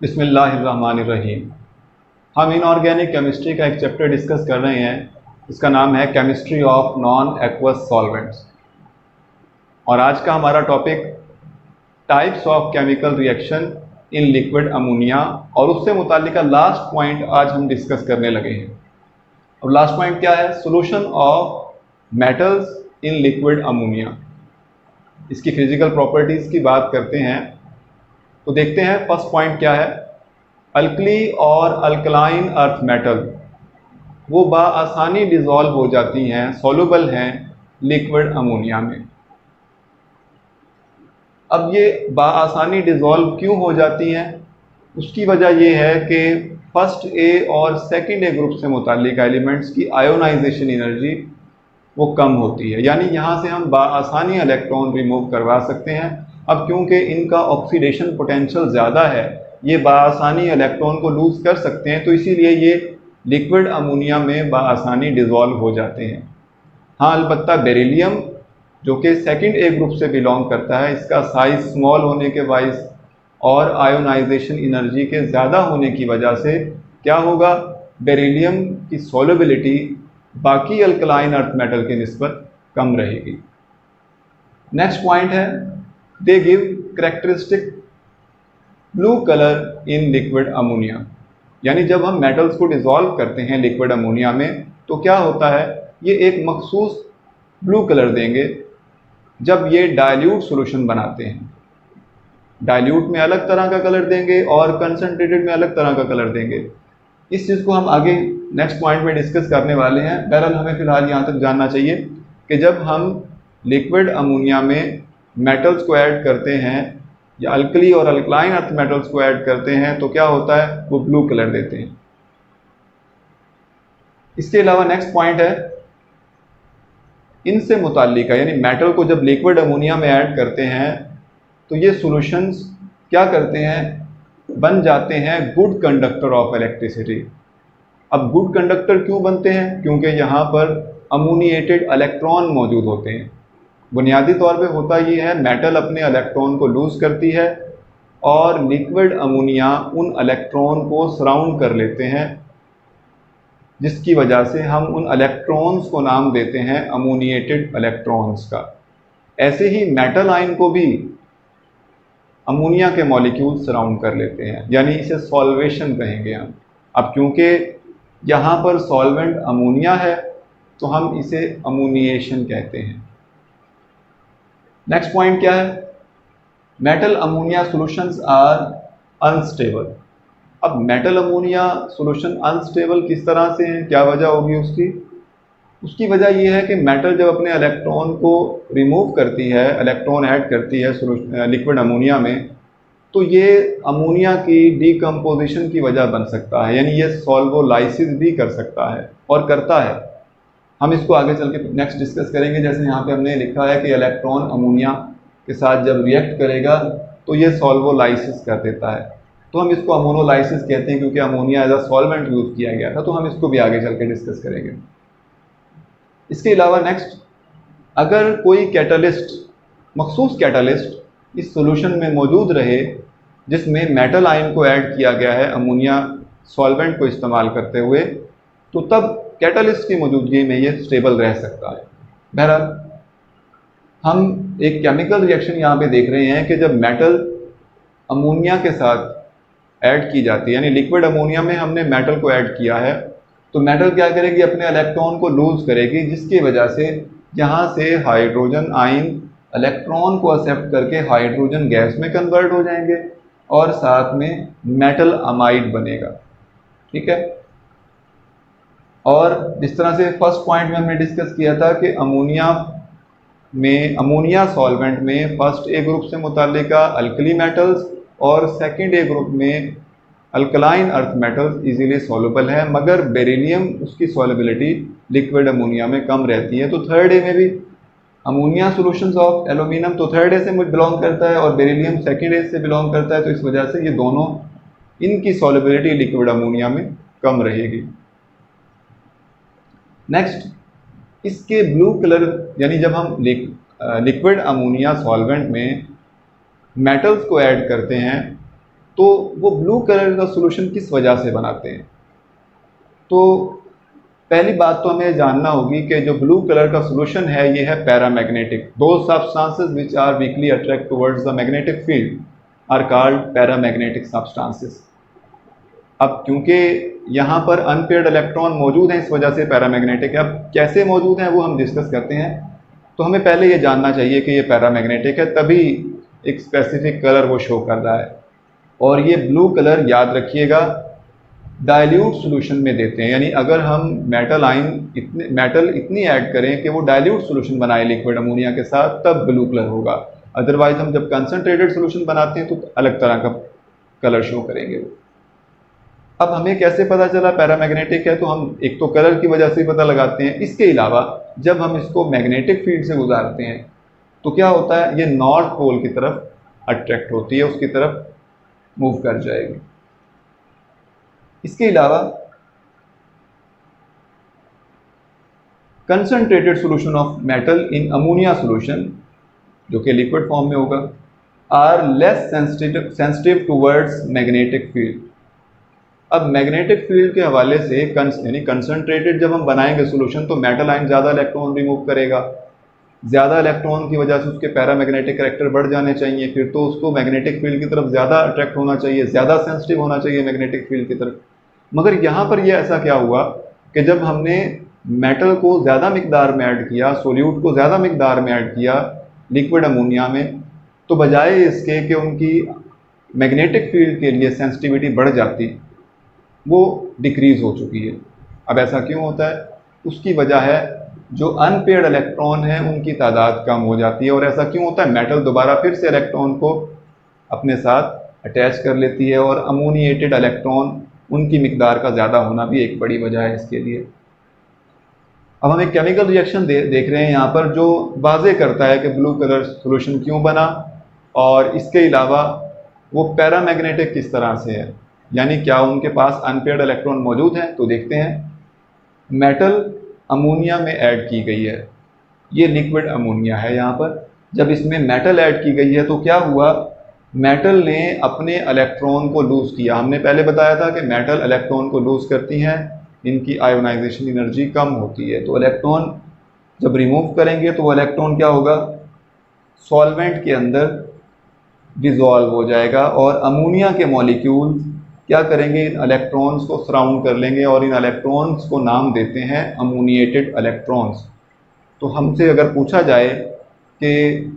बिस्मिल्लाहिर्रहमानिर्रहीम। हम inorganic chemistry का एक चैप्टर डिस्कस कर रहे हैं। इसका नाम है chemistry of non aqueous solvents और आज का हमारा topic types of chemical reaction in liquid ammonia और उससे मुताल्लिका लास्ट पॉइंट आज हम डिस्कस करने लगे हैं। और लास्ट पॉइंट क्या है? Solution of metals in liquid ammonia. इसकी फिजिकल प्रॉपर्टीज़ की बात करते हैं तो देखते हैं फर्स्ट पॉइंट क्या है। अल्कली और अल्कलाइन अर्थ मेटल वो बाआसानी डिज़ोल्व हो जाती हैं, सॉल्युबल हैं लिक्विड अमोनिया में। अब ये बाआसानी डिज़ोल्व क्यों हो जाती हैं? उसकी वजह ये है कि फर्स्ट ए और सेकंड ए ग्रुप से मुताल्लिक एलिमेंट्स की आयोनाइजेशन एनर्जी वो कम होती है, यानी यहाँ से हम बाआसानी इलेक्ट्रॉन रिमूव करवा सकते हैं। अब क्योंकि इनका ऑक्सीडेशन पोटेंशियल ज़्यादा है, ये बाआसानी इलेक्ट्रॉन को लूज़ कर सकते हैं, तो इसीलिए ये लिक्विड अमोनिया में बाआसानी डिज़ोल्व हो जाते हैं। हाँ, अलबत्ता बेरिलियम जो कि सेकंड ए ग्रुप से बिलोंग करता है, इसका साइज़ स्मॉल होने के बाइस और आयोनाइजेशन एनर्जी के ज़्यादा होने की वजह से क्या होगा, बेरिलियम की सॉल्युबिलिटी बाकी अल्कलाइन अर्थ मेटल के निस्बत कम रहेगी। नेक्स्ट पॉइंट है, they give characteristic blue colour in liquid ammonia. यानी जब हम मेटल्स को डिज़ोल्व करते हैं लिक्विड अमोनिया में तो क्या होता है, ये एक मखसूस ब्लू कलर देंगे जब ये डाइल्यूट सॉल्यूशन बनाते हैं। डाइल्यूट में अलग तरह का कलर देंगे और कंसनट्रेटेड में अलग तरह का कलर देंगे। इस चीज़ को हम आगे नेक्स्ट पॉइंट में डिस्कस करने वाले हैं। बहरहाल हमें फ़िलहाल यहाँ तक जानना चाहिए कि जब हम लिक्विड अमोनिया में मेटल्स को ऐड करते हैं या अल्कली और अल्कलाइन अर्थ मेटल्स को ऐड करते हैं तो क्या होता है, वो ब्लू कलर देते हैं। इसके अलावा नेक्स्ट पॉइंट है, इनसे मुताल्लिका यानी मेटल को जब लिक्विड अमोनिया में ऐड करते हैं तो ये सॉल्यूशंस क्या करते हैं, बन जाते हैं गुड कंडक्टर ऑफ इलेक्ट्रिसिटी। अब गुड कंडक्टर क्यों बनते हैं? क्योंकि यहाँ पर अमोनिएटेड इलेक्ट्रॉन मौजूद होते हैं। बुनियादी तौर पे होता ये है, मेटल अपने इलेक्ट्रॉन को लूज़ करती है और लिक्विड अमोनिया उन इलेक्ट्रॉन को सराउंड कर लेते हैं, जिसकी वजह से हम उन इलेक्ट्रॉन्स को नाम देते हैं अमोनिएटेड इलेक्ट्रॉन्स का। ऐसे ही मेटल आयन को भी अमोनिया के मॉलिक्यूल सराउंड कर लेते हैं, यानी इसे सॉल्वेशन कहेंगे हम। अब क्योंकि यहाँ पर सॉल्वेंट अमोनिया है तो हम इसे अमोनिएशन कहते हैं। नेक्स्ट पॉइंट क्या है, metal ammonia solutions are unstable. अब मेटल अमोनिया सॉल्यूशन अनस्टेबल किस तरह से हैं, क्या वजह होगी उसकी? उसकी वजह यह है कि मेटल जब अपने इलेक्ट्रॉन को रिमूव करती है, इलेक्ट्रॉन ऐड करती है लिक्विड अमोनिया में, तो ये अमोनिया की डीकम्पोजिशन की वजह बन सकता है, यानी ये सॉल्वोलाइसिस भी कर सकता है और करता है। हम इसको आगे चल के नेक्स्ट डिस्कस करेंगे। जैसे यहाँ पे हमने लिखा है कि इलेक्ट्रॉन अमोनिया के साथ जब रिएक्ट करेगा तो ये सॉल्वोलाइसिस कर देता है, तो हम इसको अमोनोलाइसिस कहते हैं क्योंकि ammonia as a solvent use किया गया था। तो हम इसको भी आगे चल के डिस्कस करेंगे। इसके अलावा नेक्स्ट, अगर कोई कैटलिस्ट, मखसूस कैटलिस्ट इस सॉल्यूशन में मौजूद रहे जिसमें मेटल आयन को ऐड किया गया है अमोनिया सॉल्वेंट को इस्तेमाल करते हुए, तो तब कैटलिस्ट की मौजूदगी में ये स्टेबल रह सकता है। बहरहाल हम एक केमिकल रिएक्शन यहाँ पे देख रहे हैं कि जब मेटल अमोनिया के साथ ऐड की जाती है, यानी लिक्विड अमोनिया में हमने मेटल को ऐड किया है, तो मेटल क्या करेगी, अपने इलेक्ट्रॉन को लूज़ करेगी, जिसकी वजह से यहाँ से हाइड्रोजन आयन इलेक्ट्रॉन को एक्सेप्ट करके हाइड्रोजन गैस में कन्वर्ट हो जाएंगे और साथ में मेटल अमाइड बनेगा। ठीक है। और जिस तरह से फर्स्ट पॉइंट में हमने डिस्कस किया था कि अमोनिया सॉल्वेंट में फर्स्ट ए ग्रुप से मुताल्लिका अल्कली मेटल्स और सेकंड ए ग्रुप में alkaline earth metals easily soluble है, मगर बेरिलियम उसकी सॉल्युबिलिटी लिक्विड अमोनिया में कम रहती है। तो थर्ड ए में भी अमोनिया सॉल्यूशंस ऑफ एल्यूमिनियम तो थर्ड ए से बिलोंग करता है और बेरिलियम सेकंड ए से बिलोंग करता है, तो इस वजह से ये दोनों, इनकी सॉल्युबिलिटी लिक्विड अमोनिया में कम रहेगी। नेक्स्ट, इसके ब्लू कलर, यानी जब हम लिक्विड अमोनिया सॉल्वेंट में मेटल्स को ऐड करते हैं तो वो ब्लू कलर का सोल्यूशन किस वजह से बनाते हैं? तो पहली बात तो हमें जानना होगी कि जो ब्लू कलर का सोल्यूशन है ये है paramagnetic. Those substances which are weakly attract towards the magnetic field are called paramagnetic substances. अब क्योंकि यहाँ पर अनपेयर्ड इलेक्ट्रॉन मौजूद हैं, इस वजह से पैरामैग्नेटिक है। अब कैसे मौजूद हैं वो हम डिस्कस करते हैं। तो हमें पहले ये जानना चाहिए कि ये पैरामैग्नेटिक है, तभी एक स्पेसिफिक कलर वो शो कर रहा है। और ये ब्लू कलर याद रखिएगा डाइल्यूट सॉल्यूशन में देते हैं, यानी अगर हम मेटल इतनी ऐड करें कि वो डाइल्यूट सॉल्यूशन बनाए लिक्विड अमोनिया के साथ, तब ब्लू कलर होगा। अदरवाइज हम जब कंसनट्रेटेड सॉल्यूशन बनाते हैं तो अलग तरह का कलर शो करेंगे वो। अब हमें कैसे पता चला पैरामैग्नेटिक है? तो हम एक तो कलर की वजह से ही पता लगाते हैं। इसके अलावा जब हम इसको मैग्नेटिक फील्ड से गुजारते हैं तो क्या होता है, ये नॉर्थ पोल की तरफ अट्रैक्ट होती है, उसकी तरफ मूव कर जाएगी। इसके अलावा concentrated solution of metal in ammonia solution, जो कि लिक्विड फॉर्म में होगा, are less sensitive towards magnetic field. अब मैग्नेटिक फील्ड के हवाले से यानी कंसंट्रेटेड जब हम बनाएंगे सॉल्यूशन तो मेटल आयन ज़्यादा इलेक्ट्रॉन रिमूव करेगा। ज़्यादा इलेक्ट्रॉन की वजह से उसके पैरामैग्नेटिक कैरेक्टर बढ़ जाने चाहिए, फिर तो उसको मैग्नेटिक फील्ड की तरफ ज़्यादा अट्रैक्ट होना चाहिए, ज़्यादा सेंसिटिव होना चाहिए मैग्नेटिक फील्ड की तरफ। मगर यहाँ पर ये ऐसा क्या हुआ कि जब हमने मेटल को ज़्यादा मिकदार में ऐड किया, सोल्यूट को ज़्यादा मिकदार में ऐड किया लिक्विड अमोनिया में, तो बजाय इसके कि उनकी मैग्नेटिक फील्ड के लिए सेंसिटिविटी बढ़ जाती, वो डिक्रीज़ हो चुकी है। अब ऐसा क्यों होता है? उसकी वजह है जो अनपेयर्ड इलेक्ट्रॉन है उनकी तादाद कम हो जाती है। और ऐसा क्यों होता है? मेटल दोबारा फिर से इलेक्ट्रॉन को अपने साथ अटैच कर लेती है, और अमोनिएटेड इलेक्ट्रॉन उनकी मिकदार का ज़्यादा होना भी एक बड़ी वजह है इसके लिए। अब हम एक केमिकल रिएक्शन देख रहे हैं यहाँ पर, जो वाज़े करता है कि ब्लू कलर सोल्यूशन क्यों बना, और इसके अलावा वो पैरामैग्नेटिक किस तरह से है, यानी क्या उनके पास अनपेयर्ड इलेक्ट्रॉन मौजूद हैं। तो देखते हैं। मेटल अमोनिया में ऐड की गई है, ये लिक्विड अमोनिया है यहाँ पर। जब इसमें मेटल ऐड की गई है तो क्या हुआ, मेटल ने अपने इलेक्ट्रॉन को लूज़ किया। हमने पहले बताया था कि मेटल इलेक्ट्रॉन को लूज़ करती हैं, इनकी आयोनाइजेशन एनर्जी कम होती है। तो इलेक्ट्रॉन जब रिमूव करेंगे तो वो इलेक्ट्रॉन क्या होगा, सॉल्वेंट के अंदर डिज़ोल्व हो जाएगा, और अमोनिया के मॉलिक्यूल क्या करेंगे, इन इलेक्ट्रॉन्स को सराउंड कर लेंगे, और इन इलेक्ट्रॉन्स को नाम देते हैं अमोनिएटेड इलेक्ट्रॉन्स। तो हमसे अगर पूछा जाए कि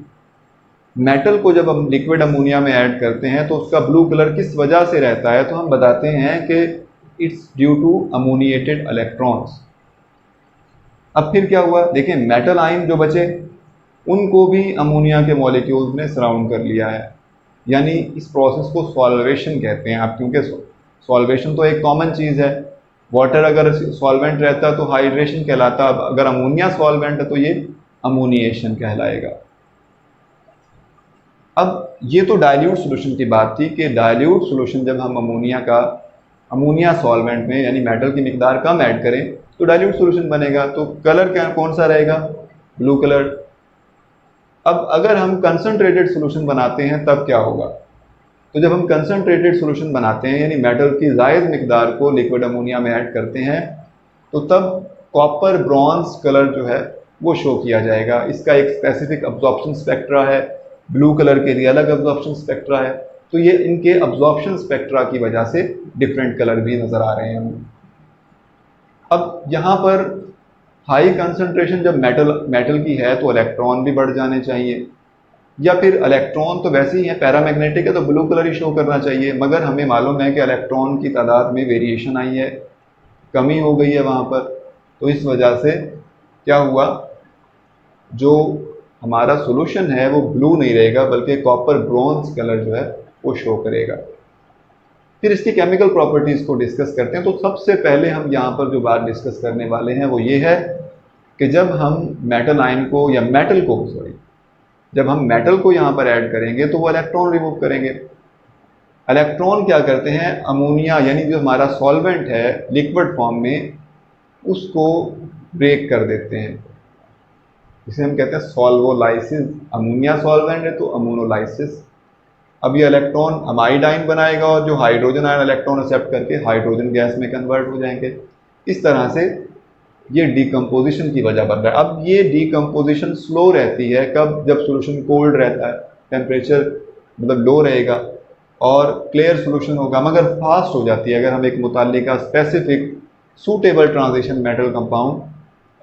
मेटल को जब हम लिक्विड अमोनिया में ऐड करते हैं तो उसका ब्लू कलर किस वजह से रहता है, तो हम बताते हैं कि it's due to ammoniated electrons. अब फिर क्या हुआ, देखिए मेटल आयन जो बचे उनको भी अमोनिया के मॉलिक्यूल्स ने सराउंड कर लिया है, यानी इस प्रोसेस को सॉल्वेशन कहते हैं आप, क्योंकि सॉल्वेशन तो एक कॉमन चीज़ है। वाटर अगर सॉल्वेंट रहता है तो हाइड्रेशन कहलाता, अब अगर अमोनिया सॉल्वेंट है तो ये अमोनिएशन कहलाएगा। अब ये तो डाइल्यूट सॉल्यूशन की बात थी कि डाइल्यूट सॉल्यूशन जब हम अमोनिया सॉल्वेंट में यानी मेटल की मिकदार कम ऐड करें तो डाइल्यूट सॉल्यूशन बनेगा। तो कलर क्या कौन सा रहेगा, ब्लू कलर। अब अगर हम कंसंट्रेटेड सॉल्यूशन बनाते हैं तब क्या होगा, तो जब हम कंसंट्रेटेड सॉल्यूशन बनाते हैं यानी मेटल की ज़ायद मिकदार को लिक्विड अमोनिया में ऐड करते हैं, तो तब कॉपर ब्रॉन्ज कलर जो है वो शो किया जाएगा। इसका एक स्पेसिफिक अब्जॉर्प्शन स्पेक्ट्रा है, ब्लू कलर के लिए अलग अब्जॉर्प्शन स्पेक्ट्रा है। तो ये इनके अब्जॉर्प्शन स्पेक्ट्रा की वजह से डिफरेंट कलर भी नज़र आ रहे हैं हमें। अब यहाँ पर हाई कंसंट्रेशन जब मेटल की है तो इलेक्ट्रॉन भी बढ़ जाने चाहिए, या फिर इलेक्ट्रॉन तो वैसे ही है, पैरामैग्नेटिक है तो ब्लू कलर ही शो करना चाहिए। मगर हमें मालूम है कि इलेक्ट्रॉन की तादाद में वेरिएशन आई है, कमी हो गई है वहाँ पर। तो इस वजह से क्या हुआ, जो हमारा सॉल्यूशन है वो ब्लू नहीं रहेगा बल्कि कॉपर ब्रॉन्ज कलर जो है वो शो करेगा। फिर इसकी केमिकल प्रॉपर्टीज़ को डिस्कस करते हैं। तो सबसे पहले हम यहाँ पर जो बात डिस्कस करने वाले हैं वो ये है कि जब हम जब हम मेटल को यहाँ पर ऐड करेंगे तो वो इलेक्ट्रॉन रिमूव करेंगे। इलेक्ट्रॉन क्या करते हैं, अमोनिया यानी जो हमारा सॉल्वेंट है लिक्विड फॉर्म में, उसको ब्रेक कर देते हैं। इसे हम कहते हैं सॉल्वोलाइसिस। अमोनिया सॉल्वेंट है तो अमोनोलाइसिस। अब ये इलेक्ट्रॉन अमाइड आयन बनाएगा और जो हाइड्रोजन आयन इलेक्ट्रॉन एक्सेप्ट करके हाइड्रोजन गैस में कन्वर्ट हो जाएंगे। इस तरह से ये डिकम्पोजिशन की वजह बन रहा है। अब ये डिकम्पोजिशन स्लो रहती है कब? जब सॉल्यूशन कोल्ड रहता है, टेम्परेचर मतलब लो रहेगा और क्लियर सॉल्यूशन होगा, मगर फास्ट हो जाती है अगर हम एक मुताल्लिका specific suitable transition metal compound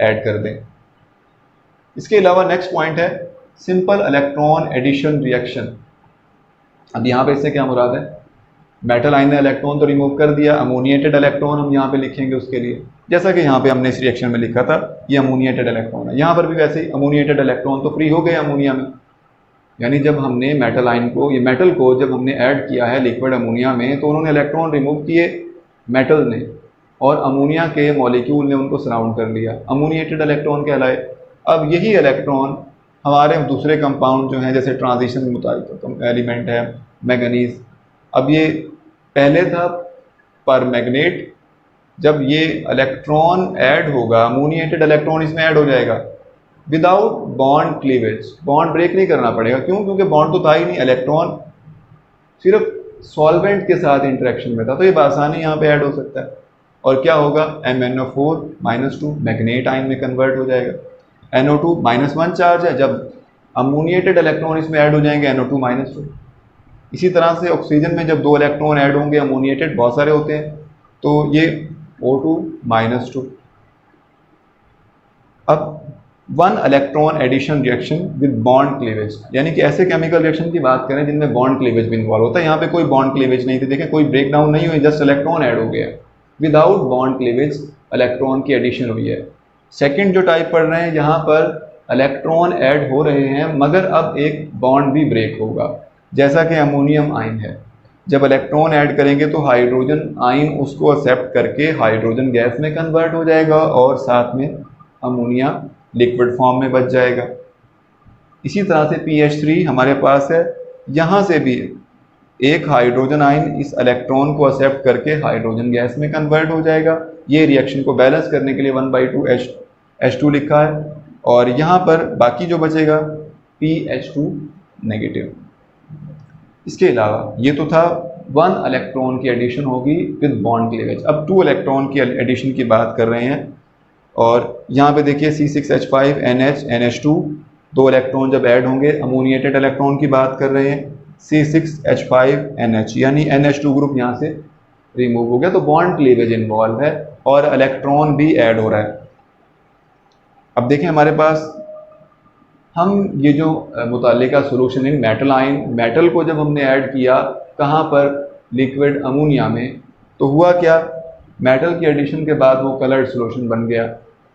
add कर दें। इसके अलावा नेक्स्ट पॉइंट है सिंपल इलेक्ट्रॉन एडिशन रिएक्शन। अब यहाँ पे इससे क्या मुराद है? मेटल आयन ने इलेक्ट्रॉन तो रिमूव कर दिया, अमोनिएटेड इलेक्ट्रॉन हम यहाँ पे लिखेंगे उसके लिए, जैसा कि यहाँ पे हमने इस रिएक्शन में लिखा था, ये अमोनिएटेड इलेक्ट्रॉन है। यहाँ पर भी वैसे ही अमोनिएटेड इलेक्ट्रॉन तो फ्री हो गए अमोनिया में, यानी जब हमने मेटल आयन को, ये मेटल को जब हमने ऐड किया है लिक्विड अमोनिया में, तो उन्होंने इलेक्ट्रॉन रिमूव किए मेटल ने, और अमोनिया के मॉलिक्यूल ने उनको सराउंड कर लिया, अमोनिएटेड इलेक्ट्रॉन कहलाए। अब यही इलेक्ट्रॉन हमारे दूसरे कंपाउंड जो हैं, जैसे ट्रांजिशन मुताबिक एलिमेंट है मैंगनीज, अब ये पहले था पर मैग्नेट, जब ये इलेक्ट्रॉन ऐड होगा, अमोनिएटेड इलेक्ट्रॉन इसमें ऐड हो जाएगा without bond cleavage, bond break नहीं करना पड़ेगा। क्यों? क्योंकि बॉन्ड तो था ही नहीं, इलेक्ट्रॉन सिर्फ सॉल्वेंट के साथ इंटरेक्शन में था, तो ये आसानी यहाँ पे ऐड हो सकता है। और क्या होगा? MnO4-2 मैग्नेट आयन में कन्वर्ट हो जाएगा। NO2 -1 चार्ज है, जब अमोनिएटेड इलेक्ट्रॉन इसमें ऐड हो जाएंगे NO2-2। इसी तरह से ऑक्सीजन में जब 2 इलेक्ट्रॉन ऐड होंगे, अमोनिएटेड बहुत सारे होते हैं, तो ये O2-2। अब 1 electron addition reaction with bond cleavage, यानी कि ऐसे केमिकल रिएक्शन की बात करें जिनमें बॉन्ड क्लीवेज भी इन्वॉल्व होता है। यहाँ पे कोई बॉन्ड क्लीवेज नहीं थी, देखें कोई ब्रेक डाउन नहीं हुई, जस्ट इलेक्ट्रॉन ऐड हो गया, विदाउट बॉन्ड क्लीवेज इलेक्ट्रॉन की एडिशन हुई है। सेकेंड जो टाइप पढ़ रहे हैं, यहाँ पर इलेक्ट्रॉन ऐड हो रहे हैं मगर अब एक बॉन्ड भी ब्रेक होगा, जैसा कि अमोनियम आयन है। जब इलेक्ट्रॉन ऐड करेंगे तो हाइड्रोजन आयन उसको एक्सेप्ट करके हाइड्रोजन गैस में कन्वर्ट हो जाएगा और साथ में अमोनिया लिक्विड फॉर्म में बच जाएगा। इसी तरह से PH3 हमारे पास है, यहाँ से भी एक हाइड्रोजन आयन इस इलेक्ट्रॉन को एक्सेप्ट करके हाइड्रोजन गैस में कन्वर्ट हो जाएगा। ये रिएक्शन को बैलेंस करने के लिए 1/2 H2 लिखा है, और यहाँ पर बाकी जो बचेगा PH2 नेगेटिव। इसके अलावा ये तो था 1 इलेक्ट्रॉन की एडिशन होगी विद बॉन्ड क्लीवेज। अब 2 इलेक्ट्रॉन की एडिशन की बात कर रहे हैं, और यहाँ पे देखिए C6H5NH NH2, 2 इलेक्ट्रॉन जब ऐड होंगे, अमोनिएटेड इलेक्ट्रॉन की बात कर रहे हैं, C6H5NH, यानी NH2 ग्रुप यहाँ से रिमूव हो गया, तो बॉन्ड क्लीवेज इन्वॉल्व है और इलेक्ट्रॉन भी ऐड हो रहा है। अब देखें हमारे पास, हम ये जो मुताल्लिका solution in metal ion, metal को जब हमने ऐड किया कहाँ पर? लिक्विड अमोनिया में, तो हुआ क्या? मेटल की एडिशन के बाद वो कलर्ड सोल्यूशन बन गया।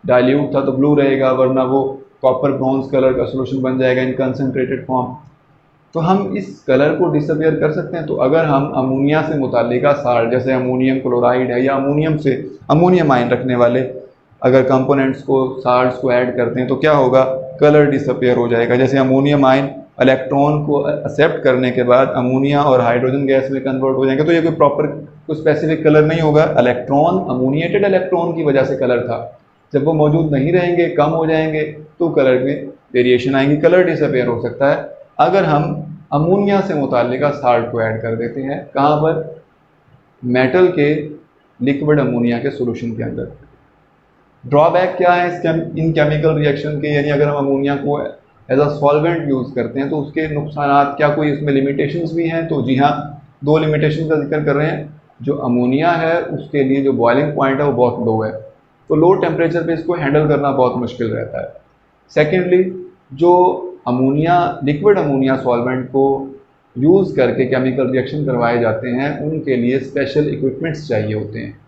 डाइल्यूट था तो ब्लू रहेगा, वरना वो कॉपर ब्रॉन्ज कलर का सोल्यूशन बन जाएगा इन कंसनट्रेटेड फॉर्म। तो हम इस कलर को डिसअपियर कर सकते हैं। तो अगर हम अमोनिया से मुताल्लिका साल्ट, जैसे अमोनियम क्लोराइड है या अमोनियम से अमोनियम आयन रखने वाले अगर कंपोनेंट्स को, साल्ट्स को ऐड करते हैं, तो क्या होगा? कलर डिसअपियर हो जाएगा। जैसे अमोनियम आयन इलेक्ट्रॉन को एक्सेप्ट करने के बाद अमोनिया और हाइड्रोजन गैस में कन्वर्ट हो जाएंगे, तो ये कोई प्रॉपर कोई स्पेसिफिक कलर नहीं होगा। इलेक्ट्रॉन, अमोनिएटेड इलेक्ट्रॉन की वजह से कलर था, जब वो मौजूद नहीं रहेंगे, कम हो जाएंगे, तो कलर में वेरिएशन आएंगी, कलर डिसअपियर हो सकता है। अगर हम अमोनिया से मुताल्लिका साल्ट को ऐड कर देते हैं, कहाँ पर? मेटल के लिक्विड अमोनिया के सोल्यूशन के अंदर। ड्रॉबैक क्या है इन केमिकल रिएक्शन के? यानी अगर हम अमोनिया को एज अ सॉल्वेंट यूज़ करते हैं तो उसके नुकसानात क्या, कोई इसमें लिमिटेशंस भी हैं? तो जी हाँ, 2 लिमिटेशन का जिक्र कर रहे हैं। जो अमोनिया है उसके लिए जो बॉइलिंग पॉइंट है वो बहुत लो है, तो लो टेम्परेचर पे इसको हैंडल करना बहुत मुश्किल रहता है। सेकेंडली, जो अमोनिया, लिक्विड अमोनिया सॉल्वेंट को यूज़ करके केमिकल रिएक्शन करवाए जाते हैं, उनके लिए स्पेशल इक्विपमेंट्स चाहिए होते हैं,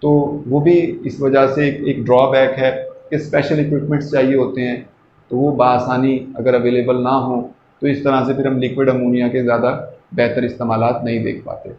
तो वो भी इस वजह से एक ड्रॉबैक है कि स्पेशल इक्विपमेंट्स चाहिए होते हैं, तो वो बआसानी अगर अवेलेबल ना हो तो इस तरह से फिर हम लिक्विड अमोनिया के ज़्यादा बेहतर इस्तेमालात नहीं देख पाते।